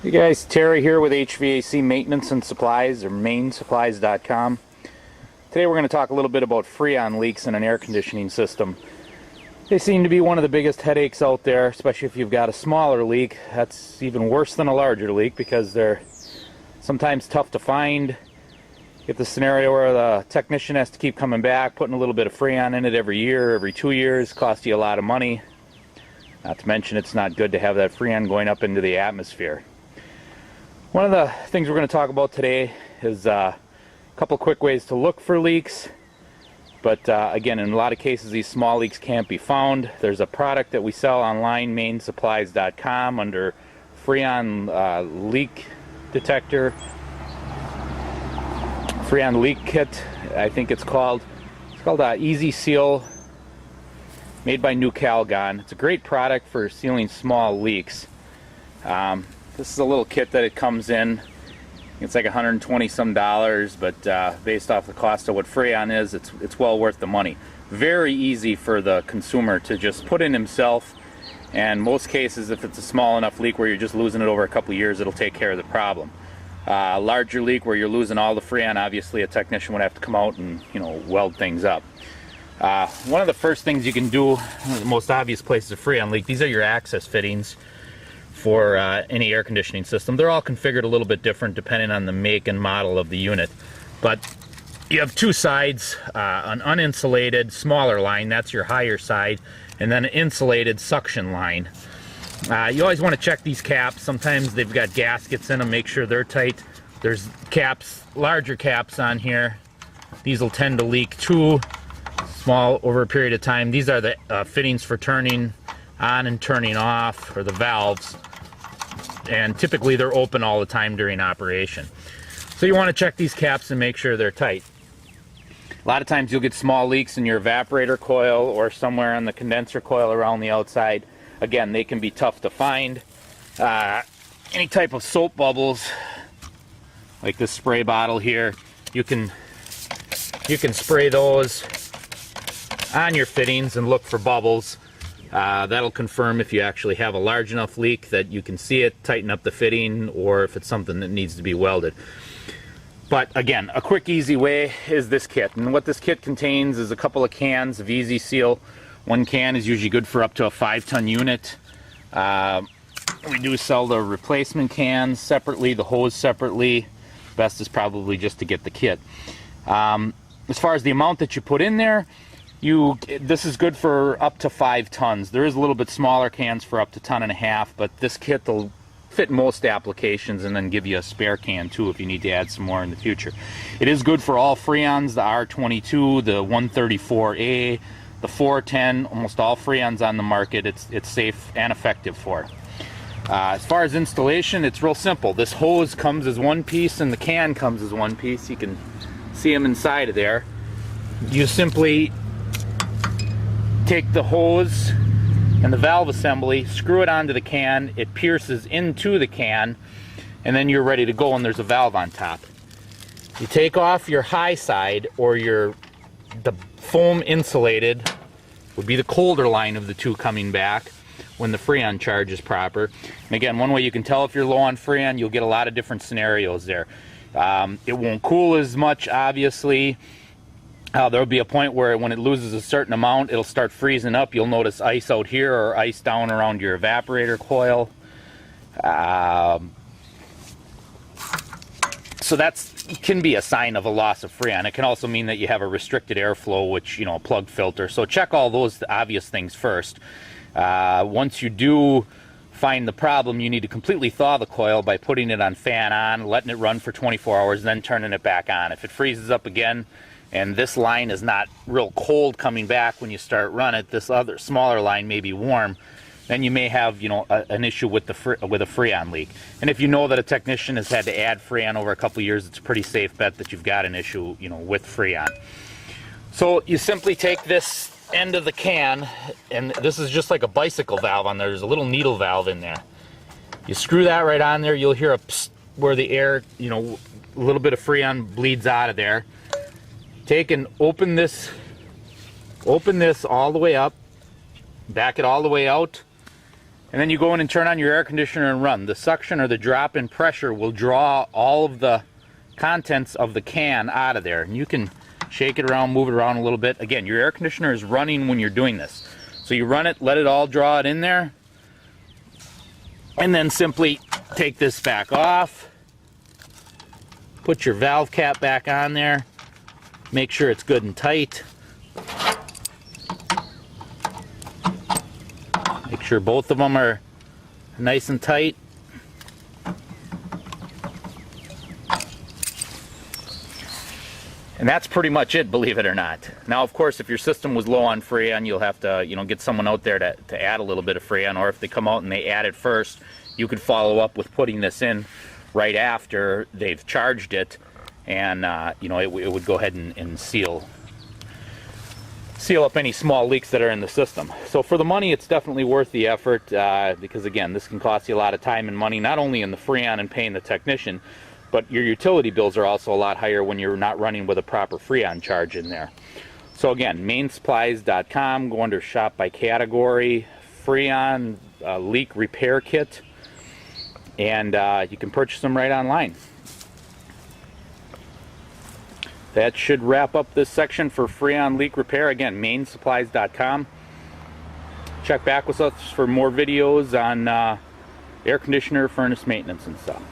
Hey guys, Terry here with HVAC Maintenance and Supplies, or mainsupplies.com. Today we're going to talk a little bit about freon leaks in an air conditioning system. They seem to be one of the biggest headaches out there, especially if you've got a smaller leak. That's even worse than a larger leak because they're sometimes tough to find. Get the scenario where the technician has to keep coming back, putting a little bit of freon in it every year, every 2 years, costs you a lot of money. Not to mention it's not good to have that freon going up into the atmosphere. One of the things we're going to talk about today is a couple quick ways to look for leaks. But again, in a lot of cases these small leaks can't be found. There's a product that we sell online, mainsupplies.com, under freon leak detector, freon leak kit, I think it's called. It's called Easy Seal, made by New Calgon. It's a great product for sealing small leaks. This is a little kit that it comes in. It's like $120 some, but based off the cost of what freon is, it's well worth the money. Very easy for the consumer to just put in himself, and most cases, if it's a small enough leak where you're just losing it over a couple years, it'll take care of the problem. Larger leak where you're losing all the freon, obviously a technician would have to come out and weld things up. One of the first things you can do, the most obvious places of freon leak, these are your access fittings for any air conditioning system. They're all configured a little bit different depending on the make and model of the unit. But you have two sides, an uninsulated smaller line, that's your higher side, and then an insulated suction line. You always want to check these caps. Sometimes they've got gaskets in them, make sure they're tight. There's caps, larger caps on here. These will tend to leak too, small over a period of time. These are the fittings for turning on and turning off, or the valves, and typically they're open all the time during operation. So you want to check these caps and make sure they're tight. A lot of times you'll get small leaks in your evaporator coil or somewhere on the condenser coil around the outside. Again, they can be tough to find. Any type of soap bubbles, like this spray bottle here, you can spray those on your fittings and look for bubbles. That'll confirm if you actually have a large enough leak that you can see it, tighten up the fitting, or if it's something that needs to be welded. But again, a quick, easy way is this kit. And what this kit contains is a couple of cans of Easy Seal. One can is usually good for up to a 5-ton unit. We do sell the replacement cans separately, the hose separately. Best is probably just to get the kit. As far as the amount that you put in there, this is good for up to 5 tons. There is a little bit smaller cans for up to 1.5 tons, but this kit will fit most applications and then give you a spare can too if you need to add some more in the future. It is good for all freons, the R22, the 134A, the 410, almost all freons on the market. It's safe and effective for. As far as installation, it's real simple. This hose comes as one piece and the can comes as one piece. You can see them inside of there. You simply take the hose and the valve assembly, screw it onto the can, it pierces into the can, and then you're ready to go, and there's a valve on top. You take off your high side, or the foam insulated would be the colder line of the two coming back when the freon charge is proper. And again, one way you can tell if you're low on freon, you'll get a lot of different scenarios there. It won't cool as much, obviously. There'll be a point where when it loses a certain amount, it'll start freezing up. You'll notice ice out here or ice down around your evaporator coil. So that can be a sign of a loss of freon. It can also mean that you have a restricted airflow, which, a plug filter. So check all those obvious things first. Once you do find the problem, you need to completely thaw the coil by putting it on fan on, letting it run for 24 hours, then turning it back on. If it freezes up again, and this line is not real cold coming back when you start running it, this other smaller line may be warm, then you may have an issue with a freon leak. And if you know that a technician has had to add freon over a couple years, it's a pretty safe bet that you've got an issue with freon. So you simply take this end of the can, and this is just like a bicycle valve on there. There's a little needle valve in there. You screw that right on there, you'll hear a psst where the air, a little bit of freon bleeds out of there. Take and open this all the way up, back it all the way out, And then you go in and turn on your air conditioner and run. The suction or the drop in pressure will draw all of the contents of the can out of there. And you can shake it around, move it around a little bit. Again, your air conditioner is running when you're doing this. So you run it, let it all draw it in there, and then simply take this back off. Put your valve cap back on there. Make sure it's good and tight. Make sure both of them are nice and tight. And that's pretty much it, believe it or not. Now, of course, if your system was low on Freon, you'll have to, get someone out there to add a little bit of Freon, or if they come out and they add it first, you could follow up with putting this in right after they've charged it, and it would go ahead and seal up any small leaks that are in the system. So for the money, it's definitely worth the effort, because again, this can cost you a lot of time and money, not only in the Freon and paying the technician, but your utility bills are also a lot higher when you're not running with a proper Freon charge in there. So again, mainsupplies.com, go under shop by category, Freon leak repair kit, and you can purchase them right online. That should wrap up this section for Freon leak repair. Again, mainsupplies.com. Check back with us for more videos on air conditioner, furnace maintenance and stuff.